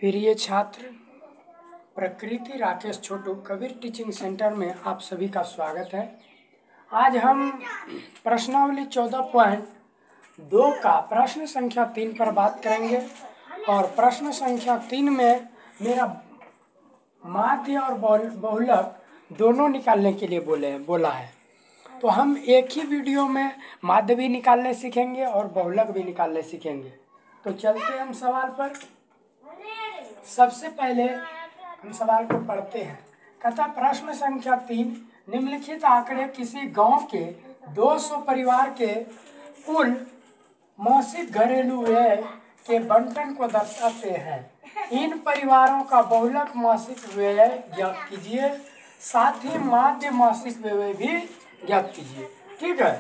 प्रिय छात्र, प्रकृति राकेश छोटू कबीर टीचिंग सेंटर में आप सभी का स्वागत है। आज हम प्रश्नावली 14.2 का प्रश्न संख्या 3 पर बात करेंगे और प्रश्न संख्या 3 में मेरा माध्य और बहुलक दोनों निकालने के लिए बोला है। तो हम एक ही वीडियो में माध्य भी निकालने सीखेंगे और बहुलक भी निकालने सीखेंगे। तो चलते हैं हम सवाल पर। सबसे पहले हम सवाल को पढ़ते हैं। कहता प्रश्न संख्या 3, निम्नलिखित आंकड़े किसी गांव के 200 परिवार के कुल मासिक घरेलू व्यय के बंटन को दर्शाते हैं। इन परिवारों का बहुलक मासिक व्यय ज्ञात कीजिए, साथ ही माध्य मासिक व्यय भी ज्ञात कीजिए। ठीक है,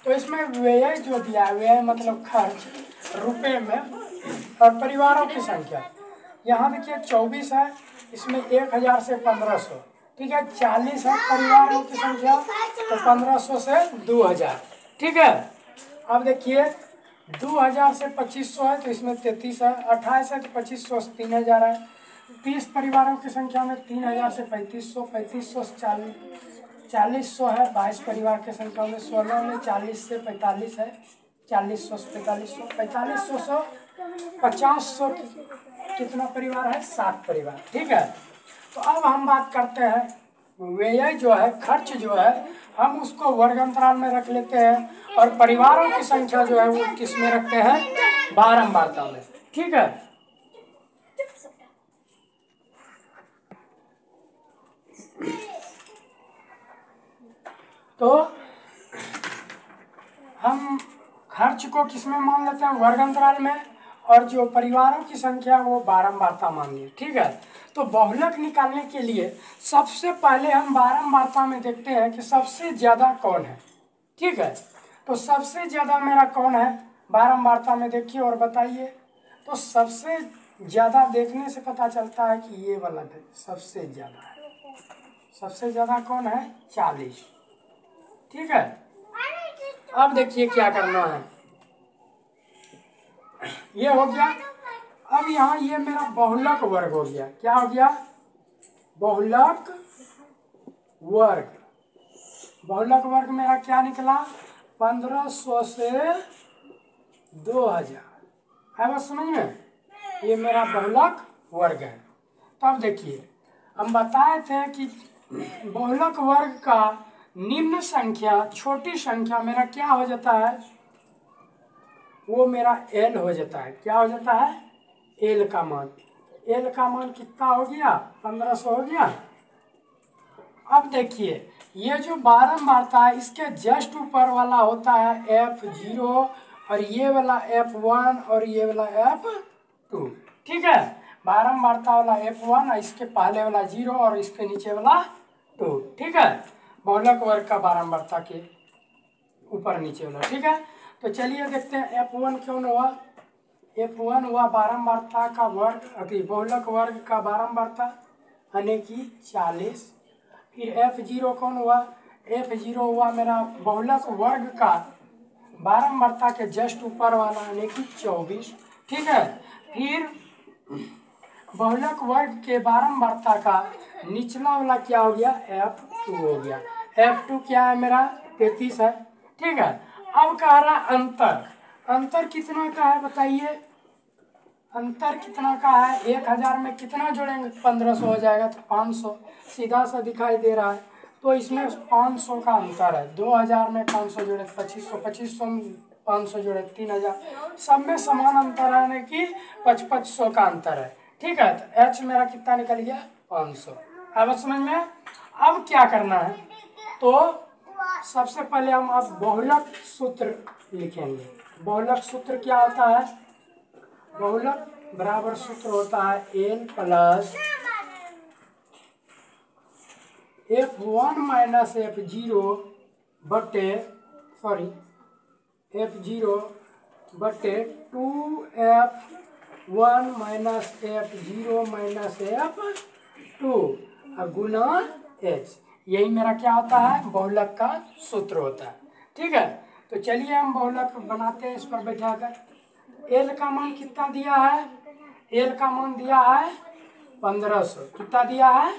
तो इसमें व्यय जो दिया है, व्यय मतलब खर्च रुपए में, और परिवारों की संख्या यहाँ देखिए 24 है, इसमें 1000 से 1500। ठीक है, 40 है परिवारों की संख्या, तो 1500 से 2000। ठीक है, अब देखिए 2000 से 2500 है, तो इसमें 33 है। 28 है तो 2500 से 3000 है। 30 परिवारों की संख्या में 3000 से 3500, 3500 से 4000 है। 22 परिवार की संख्या में 16 में 40 से 45 है, 4000 से 4500, 4500 से 5000 कितना परिवार है? 7 परिवार। ठीक है, तो अब हम बात करते हैं व्यय जो है, खर्च जो है, हम उसको वर्ग अंतराल में रख लेते हैं और परिवारों की संख्या जो है वो किस में रखते हैं? बारंबारता में। ठीक है, तो हम खर्च को किस में मान लेते हैं? वर्ग अंतराल में, और जो परिवारों की संख्या वो बारंबारता मान ली। ठीक है, तो बहुलक निकालने के लिए सबसे पहले हम बारंबारता में देखते हैं कि सबसे ज्यादा कौन है। ठीक है, तो सबसे ज्यादा मेरा कौन है बारंबारता में? देखिए और बताइए। तो सबसे ज्यादा देखने से पता चलता है कि ये वाला सबसे ज्यादा है। सबसे ज्यादा कौन है? 40। ठीक है, अब देखिए क्या करना है। ये हो गया। अब यहाँ ये मेरा बहुलक वर्ग हो गया। क्या हो गया? बहुलक वर्ग। बहुलक वर्ग मेरा क्या निकला? 1500 से 2000 है। बस समझ में, ये मेरा बहुलक वर्ग है। तो अब देखिए, हम बताए थे कि बहुलक वर्ग का निम्न संख्या, छोटी संख्या मेरा क्या हो जाता है? वो मेरा एल हो जाता है। क्या हो जाता है? एल का मान। एल का मान कितना हो गया? 1500 हो गया। अब देखिए, ये जो बारंबारता है, इसके जस्ट ऊपर वाला होता है F0, और ये वाला F1 और ये वाला F2। ठीक है, बारंबारता वाला F1 और इसके पहले वाला 0 और इसके नीचे वाला 2। ठीक है, बहुलक वर्ग का बारंबारता के ऊपर नीचे वाला। ठीक है, तो चलिए देखते हैं F1 क्यों हुआ। F1 हुआ बारंबारता का वर्ग, बहुलक वर्ग का बारंबारता यानी कि 40। फिर F0 कौन हुआ? F0 हुआ मेरा बहुलक वर्ग का बारंबारता के जस्ट ऊपर वाला यानी कि 24। ठीक है, फिर बहुलक वर्ग के बारंबारता का निचला वाला क्या हो गया? F2 हो गया। F2 क्या है मेरा? 33 है। ठीक है, अब कह रहा अंतर। अंतर कितना का है बताइए? अंतर कितना का है? 1000 में कितना जोड़ेंगे? 1500 हो जाएगा, तो 500 सीधा सा दिखाई दे रहा है। तो इसमें 500 का अंतर है। 2000 में 500 जोड़े 2500, 2500 में 500 जोड़े 3000, सब में समान अंतर है कि 5500 का अंतर है। ठीक है, तो H मेरा कितना निकल गया? 500। अब समझ में। अब क्या करना है? तो सबसे पहले हम अब बहुलक सूत्र लिखेंगे। बहुलक सूत्र क्या होता है? बहुलक बराबर सूत्र होता है N plus F1 minus F0 बटे F0 बटे 2F1 minus F0 minus F2 गुना H। यही मेरा क्या होता है? बहुलक का सूत्र होता है। ठीक है, तो चलिए हम बहुलक बनाते हैं। इस पर बैठाकर एल का मान कितना दिया है? एल का मान दिया है 1500, कितना दिया है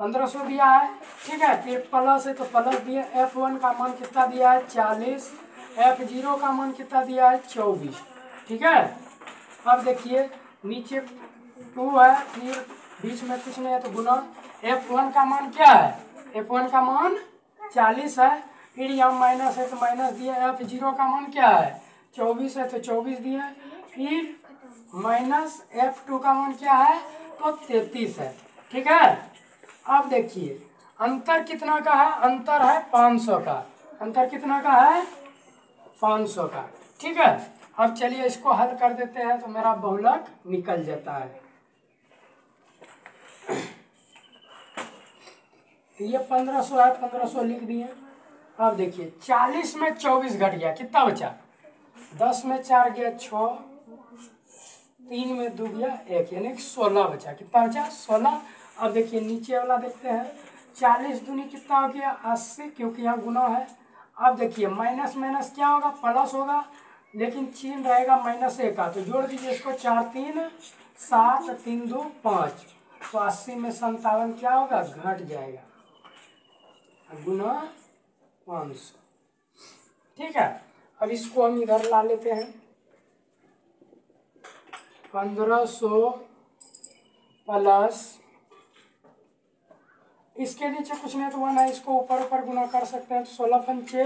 1500 दिया है। ठीक है, फिर प्लस है तो प्लस दिया, F1 का मान कितना दिया है 40, F0 का मान कितना दिया है 24। ठीक है, अब देखिए नीचे 2 है, फिर बीच में कुछ नहीं है तो गुना, F1 का मान क्या है, F1 का मान 40 है, फिर यहाँ माइनस है तो माइनस दिया, F0 का मान क्या है 24 है तो 24 दिया, फिर माइनस F2 का मान क्या है तो 33 है। ठीक है, अब देखिए अंतर कितना का है, अंतर है 500 का, अंतर कितना का है 500 का। ठीक है, अब चलिए इसको हल कर देते हैं तो मेरा बहुलक निकल जाता है। तो ये 1500 है, 1500 लिख दिए। अब देखिए 40 में 24 घट गया, कितना बचा 10 में 4 गया 6, 3 में 2 गया 1, यानी 16 बचा, कितना बचा 16। अब देखिए नीचे वाला देखते हैं, 40 दूनी कितना हो गया 80, क्योंकि यहाँ गुना है। अब देखिए माइनस माइनस क्या होगा प्लस होगा, लेकिन चिन्ह रहेगा माइनस एक का, तो जोड़ दीजिए इसको, 4 3 7 3 2 5, तो 80 में 57 क्या होगा घट जाएगा, गुना 500। ठीक है, अब इसको हम इधर ला लेते हैं, 1500 प्लस, इसके नीचे कुछ नहीं तो 1 है, इसको ऊपर ऊपर गुना कर सकते हैं, तो 16 पंचे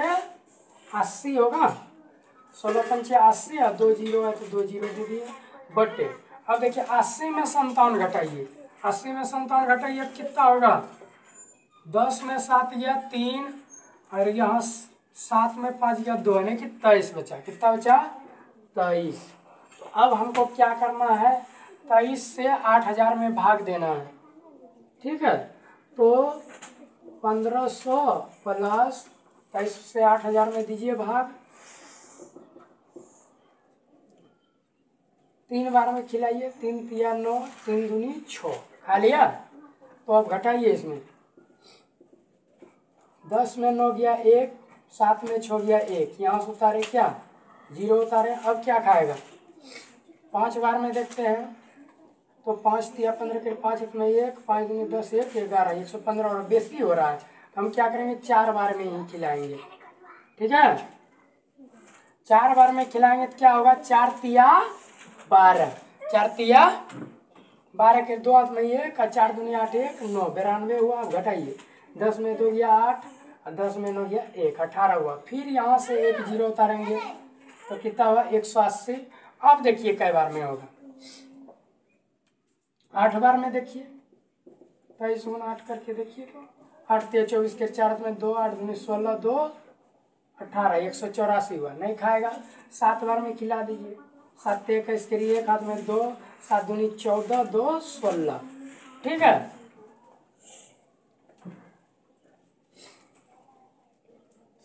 80 होगा, 16 पंचे 80 और 2 जीरो है तो 2 जीरो दे दिए बटे। अब देखिए 80 में 57 घटाइए, 80 में 57 घटाइए कितना होगा, 10 में 7 गया 3, और यहाँ 7 में 5 गया 2, यानी कि 23 बचा, कितना बचा 23। तो अब हमको क्या करना है, 23 से 8000 में भाग देना है। ठीक है, तो 1500 प्लस 23 से 8000 में दीजिए भाग, 3 बार में खिलाइए, 3 तिया 9, 3 दूनी 6, खा लिया। तो अब घटाइए इसमें, 10 में 9 गया 1, 7 में 6 गया 1, यहाँ से उतारे क्या 0 उतारे, अब क्या खाएगा 5 बार में देखते हैं, तो 5 तिया 15 के 5 1 में 1, 5 दूनी 10 1 11, 115, और बेसी हो रहा है तो हम क्या करेंगे 4 बार में ही खिलाएंगे। ठीक है, 4 बार में खिलाएंगे तो क्या होगा, 4 तिया 12, 4 तिया 12 के 2 हाथ में 1, 4 दूनी 8 1 9, 92 हुआ। घटाइए, 10 में 2 गया 8, और 10 में 9 गया 1, 18 हुआ। फिर यहाँ से 1 जीरो उतारेंगे तो कितना हुआ 180। अब देखिए कई बार में होगा, 8 बार में देखिए, 23 गुना 8 करके देखिए, तो 8 3 24 के 4 में 2, 8 दूनी 16 2 18, 184 हुआ, नहीं खाएगा। 7 बार में खिला दीजिए, 7 1 इसके लिए 1 हाथ में 2, 7 दूनी 14 2 16। ठीक है,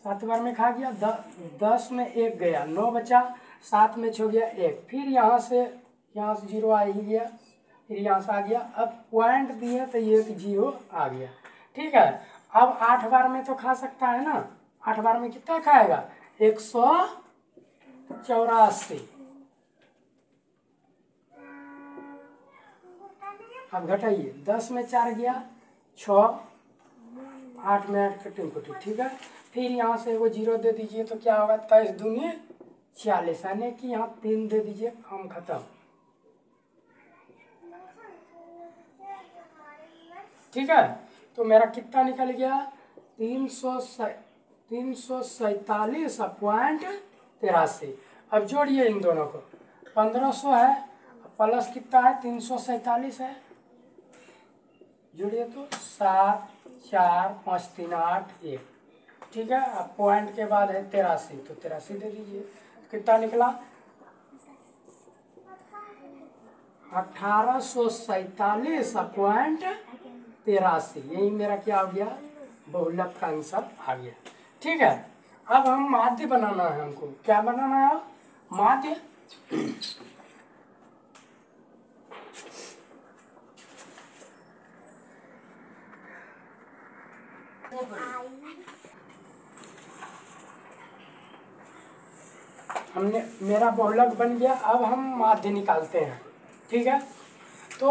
7 बार में खा गया, 10 में 1 गया 9 बचा, 7 में 6 गया 1, फिर यहाँ से 0 आ ही गया, फिर यहाँ से आ गया। अब पॉइंट दिए तो ये 0 आ गया। ठीक है, अब 8 बार में तो खा सकता है ना, 8 बार में कितना खाएगा 184। अब घटाइए, 10 में 4 गया 6, 8 में 8 कटिंग कुटी। ठीक है, फिर यहाँ से वो 0 दे दीजिए तो क्या होगा 23 दूनी 40, यानी कि यहाँ 3 दे दीजिए, काम खत्म। ठीक है, तो मेरा कितना निकल गया 347.83। अब जोड़िए इन दोनों को, 1500 है प्लस कितना है 347 है, जोड़िए तो 7 4 5 3 8 1। ठीक है, अब पॉइंट के बाद है 83, तो 83 दे दीजिए, तो कितना निकला 1847.83। यही मेरा क्या हो गया बहुलक का आंसर आ गया। ठीक है, अब हम माध्य बनाना है, हमको क्या बनाना है माध्य। हमने, मेरा बहुलक बन गया, अब हम माध्य निकालते हैं। ठीक है। तो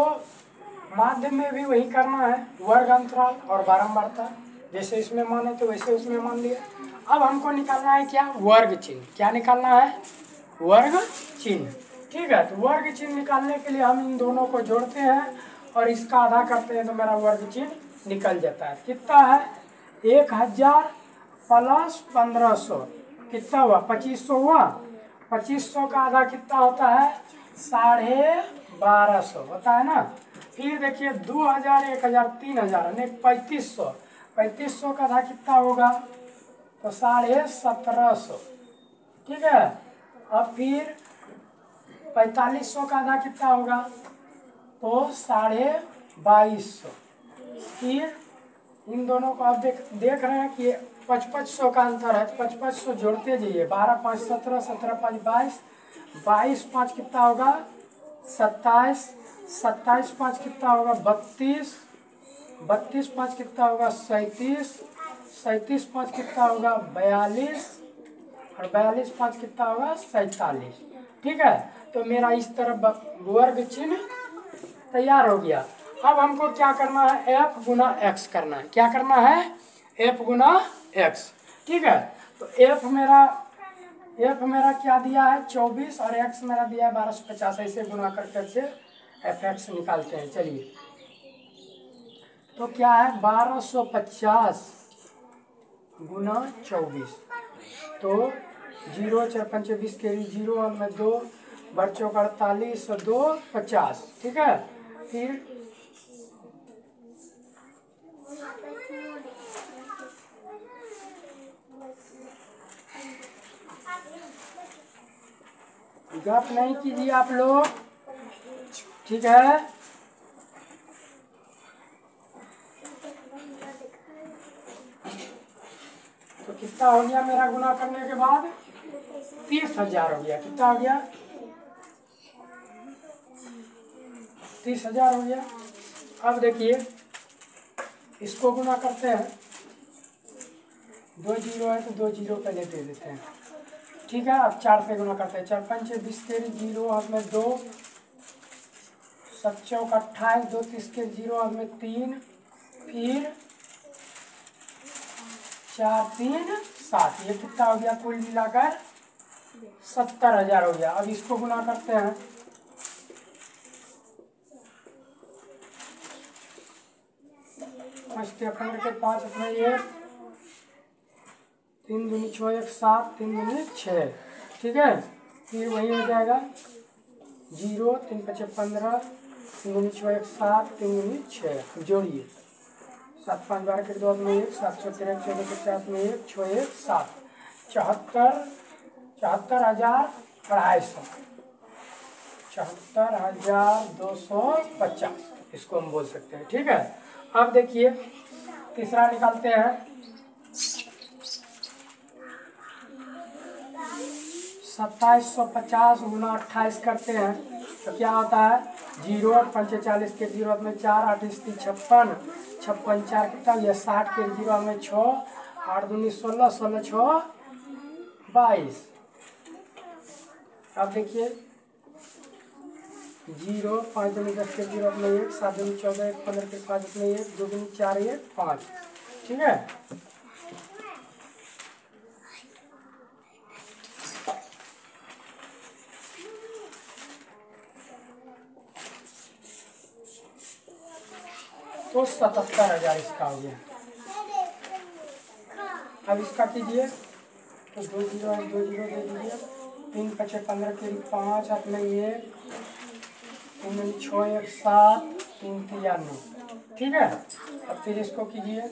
माध्य में भी वही करना है, वर्ग अंतराल और बारंबारता, जैसे इसमें माने तो वैसे उसमें मान लिया। अब हमको निकालना है क्या, वर्ग चिन्ह। क्या निकालना है, वर्ग चिन्ह। ठीक है, तो वर्ग चिन्ह निकालने के लिए हम इन दोनों को जोड़ते हैं और इसका आधा करते हैं तो मेरा वर्ग चिन्ह निकल जाता है। कितना है, 1000 प्लस 1500 कितना हुआ, 2500 हुआ। 2500 का आधा कितना होता है, 1250 होता है ना। फिर देखिए 2000, 1000, 3000 अनेक 3500, 3500 का आधा कितना होगा, तो 1750। ठीक है, अब फिर 4500 का आधा कितना होगा, तो 2250। फिर इन दोनों को आप देख रहे हैं कि 5500 का अंतर है, तो 5500 जोड़ते जाइए। 12 5 17, 17 5 22, 22 5 कितना होगा, 27, 27 5 कितना होगा, 32, 32 5 कितना होगा, 37, 37 5 कितना होगा, 42, और 42 5 कितना होगा, 47। ठीक है, तो मेरा इस तरफ वर्ग चिन्ह तैयार हो गया। अब हमको क्या करना है, f गुना x करना है। क्या करना है, f गुना x। ठीक है, तो f मेरा क्या दिया है, 24, और x मेरा दिया है 1250। ऐसे गुना करके से fx निकालते हैं। चलिए, तो क्या है, 1250 गुना 24, तो 0 4 5 20 के 0 और में 2 बच्चों का 48 और 2 50। ठीक है, फिर गप नहीं कीजिए आप लोग, ठीक है। तो कितना हो गया मेरा गुना करने के बाद, 30,000 हो गया। कितना हो गया, 30,000 हो गया। अब देखिए इसको गुना करते हैं, 2 जीरो है तो 2 जीरो पहले दे देते हैं। ठीक है, अब 4 से गुना करते हैं। 4 5 20 के 0 और में 2, 7 चौक 28, 2 30 के 0 और में 3, फिर 4 3 7। ये कितना हो गया, कुल मिलाकर 70,000 हो गया। अब इसको गुना करते हैं, 5 के 15 के 5 अपना 1, 3 दूनी 6 1 7, 3 दूनी 6। ठीक है, फिर वही हो जाएगा 0 3 5 15, 3 दूनी 6 1 7, 3 दूनी 6। जोड़िए, 7 5 12 के 2 में 1, 7 6 13 14 50 में 1, 6 1 7, 74,250, 74,250 इसको हम बोल सकते हैं। ठीक है, अब देखिए तीसरा निकालते हैं। 2750 गुना 28 करते हैं तो क्या होता है, 0 8 5 40 के 0 में 4, 8 3 56, 56 4 कितना हो गया, 60 के 0 में 6, 8 दूनी 16, 16 6 22। अब देखिए 0 5 दूनी 10 के 0 में 1, 7 दूनी 14 1 15 के 5 में 1, 2 दूनी 4 1 5। ठीक है, तो 77,000 इसका हो गया। अब इसका कीजिए, तो 2 जीरो है, 2 जीरो दे दीजिए। 3 5 15 के 5 हाथ में 1, 3 6 1 7, 3 3 9। ठीक है, अब फिर इसको कीजिए,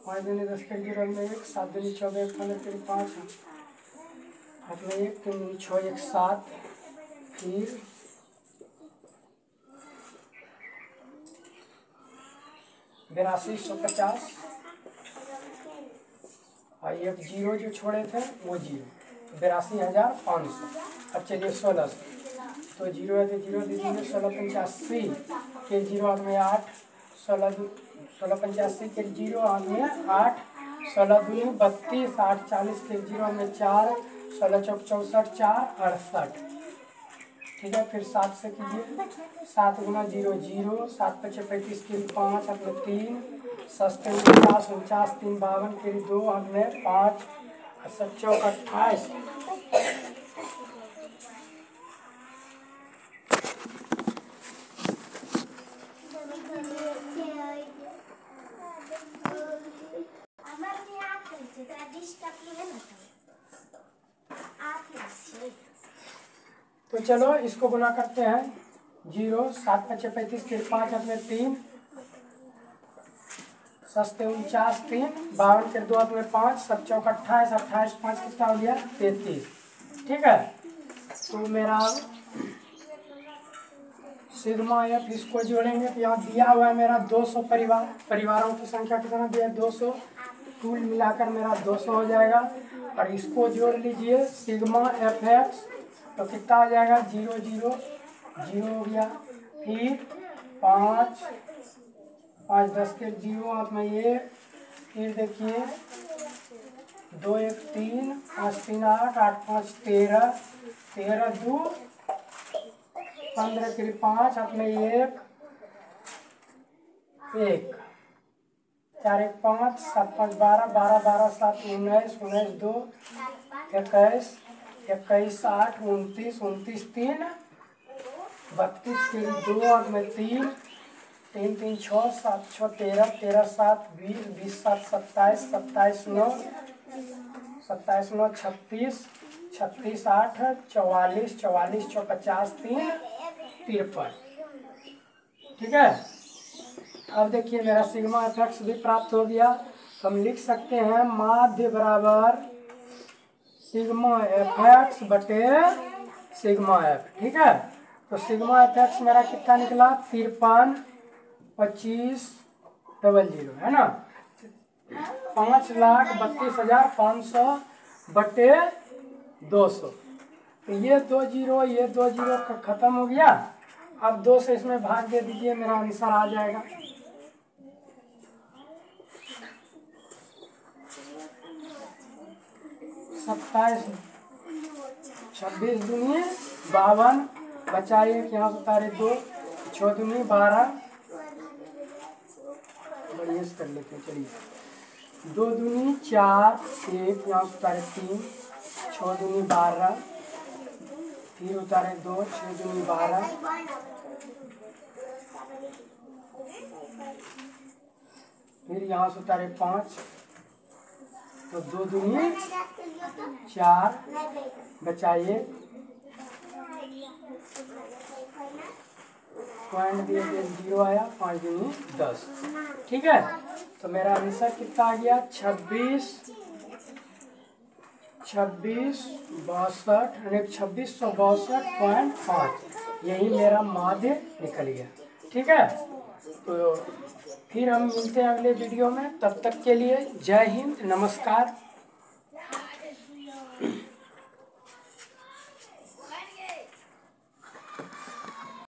5 दूनी 10 के 0 में 1, 7 दूनी 14 1 15 के 5 हाथ में 1, 3 दूनी 6 1 7, फिर 8250, और एक जीरो जो छोड़े थे वो जीरो, 82,500। अब चलिए 1600, तो जीरो है तो जीरो दे दीजिए। 1685 के 0 हाथ में 8, 16 85 के 0 हाथ में 8, 16 दूनी 32, 8 40 के 0 में 4, 16 चौक 64, 4 68। ठीक है, फिर 7 से कीजिए। 7 गुना 0 0, 7 पचे 35 के 5 हाथ में 3, 7 49 49 3 52 के 2 हाथ में 5, 7 चौक 28। तो चलो इसको गुना करते हैं। 0 7 पचे 35 के 5 हाथ में 3, 7 49 3 52 के 2 हाथ में 5, 7 चौक 28 28 5 कितना हो गया 33। ठीक है, तो मेरा सिग्मा एफ इसको जोड़ेंगे तो यहाँ दिया हुआ है मेरा 200 परिवारों की संख्या कितना दिया है 200, कुल मिलाकर मेरा 200 हो जाएगा। और इसको जोड़ लीजिए सिग्मा एफ एक्स, तो कितना हो जाएगा 0 0 0 हो गया। फिर 5 5 10 के 0 हाथ में 1, फिर देखिए 2 1 3 5 3 8 8 5 13 13 2 15 के 5 हाथ में 1 1 4 1 5 7 5 12 12 12 7 19 19 2 21 21 8 29 29 3 32 के 2 हाथ में 3 3 3 6 7 6 13 13 7 20 20 7 27 27 9 27 9 36 36 8 44 44 6 50 3 53। ठीक है, अब देखिए मेरा सिग्मा एफ एक्स भी प्राप्त हो गया। तो हम लिख सकते हैं माध्य बराबर सिग्मा एफ एक्स बटे सिग्मा एफ। ठीक है, तो सिग्मा एफ एक्स मेरा कितना निकला 53 25 00 है ना, 5,32,500 बटे 200। तो ये 2 0 खत्म हो गया। अब 2 से इसमें भाग दे दीजिए, मेरा आंसर आ जाएगा। 27 26 दूनी 52, बचाइए कि यहाँ उतारे 2 6 दूनी 12, बढ़िया से कर लेते हैं। चलिए 2 दूनी 4 1 यहाँ उतारे 3 6 दूनी 12, फिर उतारे 2 6 दूनी 12, फिर यहाँ से उतारे 5, तो 2 दूनी 4, बचाइए पॉइंट दिए 0 आया, 5 दूनी 10। ठीक है, तो मेरा आंसर कितना आ गया 26 62 2662.5, यही मेरा माध्य निकल गया। ठीक है, तो फिर हम मिलते हैं अगले वीडियो में। तब तक के लिए जय हिंद, नमस्कार।